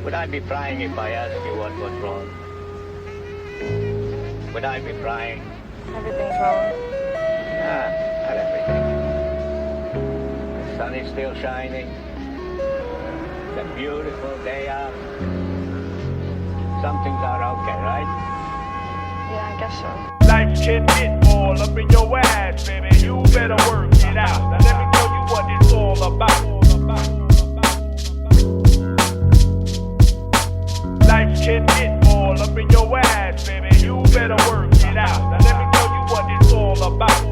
Would I be prying if I asked you what was wrong? Would I be prying? Everything's wrong. Ah, not everything. The sun is still shining. It's a beautiful day out. Some things are okay, right? Yeah, I guess so. Life can get all up in your ass, baby. You better work it out. Now let me tell you what it's all about. Life can get all up in your ass, baby. You better work it out. Now let me tell you what it's all about.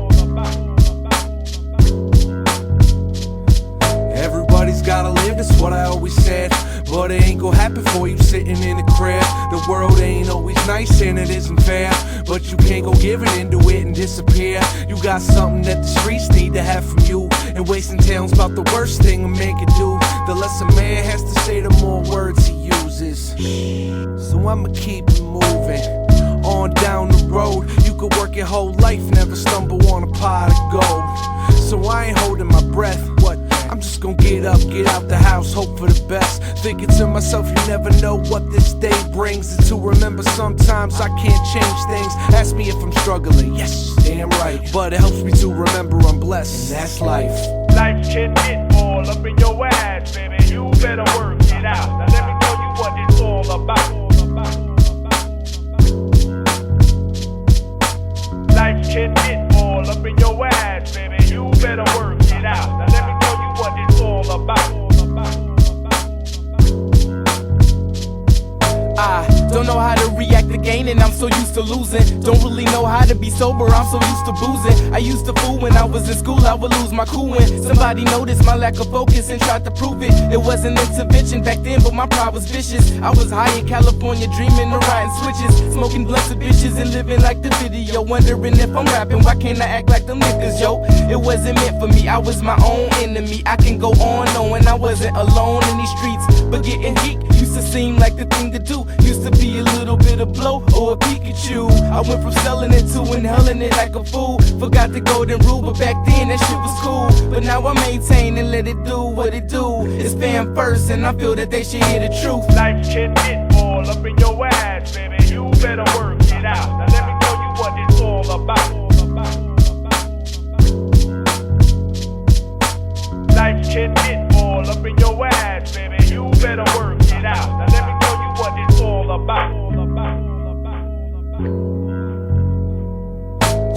Everybody's gotta live, that's what I always said. But it ain't gon' happen for you sitting in the crib. The world ain't always nice and it isn't fair. But you can't go giving into it and disappear. You got something that the streets need to have from you. And wasting towns about the worst thing a man can do. The less a man has to say, the more words he uses. So I'ma keep it moving on down the road. You could work your whole life, never stumble on a pot of gold. So I ain't holding my breath. What? I'm just gonna get up, get out the house, hope for the best. Thinking to myself, you never know what this day brings. And to remember sometimes I can't change things. Ask me if I'm struggling, yes, damn right. But it helps me to remember I'm blessed, and that's life. Life can get all up in your ass, baby. You better work it out. Now let me tell you what it's all about. Life can get all up in your ass, baby. You better work it out. Now let me tell you what it's all about. I don't know how to react to gaining, I'm so used to losing. Don't really know how to be sober, I'm so used to boozing. I used to fool when I was in school, I would lose my cool when somebody noticed my lack of focus and tried to prove it. It wasn't intervention back then, but my pride was vicious. I was high in California, dreaming of riding switches, smoking blunts with bitches and living like the video. Wondering if I'm rapping, why can't I act like them niggas, yo? It wasn't meant for me, I was my own enemy. I can go on knowing I wasn't alone in these streets. But getting geek used to seem like the thing to do. Used to be a little bit of blow or a Pikachu. I went from selling it to inhaling it like a fool. Forgot the golden rule, but back then that shit was cool. But now I maintain and let it do what it do. It's fam first and I feel that they should hear the truth. Life can get all up in your ass, baby. You better work it out. Now let me tell you what it's all about. Life can get all up in your ass, baby. You better work it out. Now let me tell you what it's all about.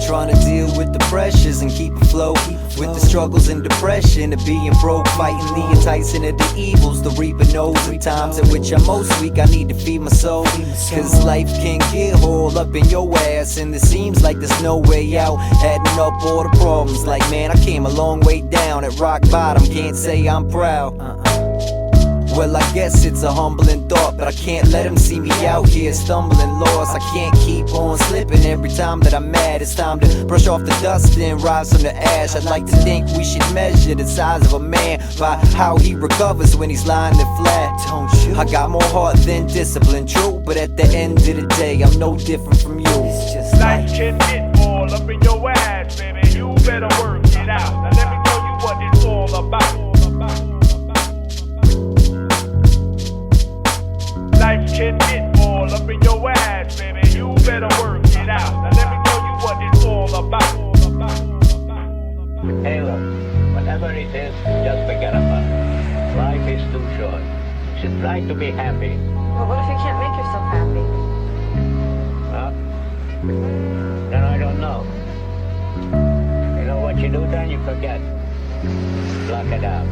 Trying to deal with the pressures and keep afloat with the struggles and depression of being broke, fighting the enticing of the evils the reaper knows. In times in which I'm most weak, I need to feed my soul. Cause life can get all up in your ass, and it seems like there's no way out. Adding up all the problems, like man, I came a long way down at rock bottom. Can't say I'm proud. Well, I guess it's a humbling thought, but I can't let them see me out here stumbling lost. I can't keep on slipping every time that I'm mad. It's time to brush off the dust and rise from the ash. I'd like to think we should measure the size of a man by how he recovers when he's lying there flat. I got more heart than discipline, true, but at the end of the day, I'm no different from you. It's just life can get all up in your ass, baby. You better work it out. Now let me tell you what it's all about. Life can get all up in your ass, baby. You better work it out. Now let me tell you what it's all about. Hey, look, whatever it is, just forget about it. Life is too short. You should try to be happy. But what if you can't make yourself happy? Huh? Then I don't know. You know what you do then? You forget. Block it out.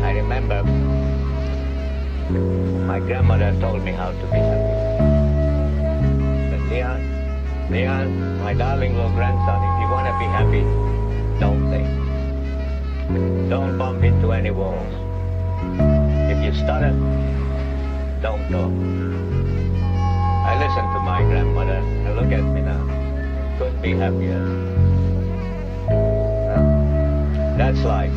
I remember my grandmother told me how to be happy. But Leon, my darling little grandson, if you want to be happy, don't think. Don't bump into any walls. If you stutter, don't talk. I listen to my grandmother, and look at me now. Couldn't be happier. Well, that's life.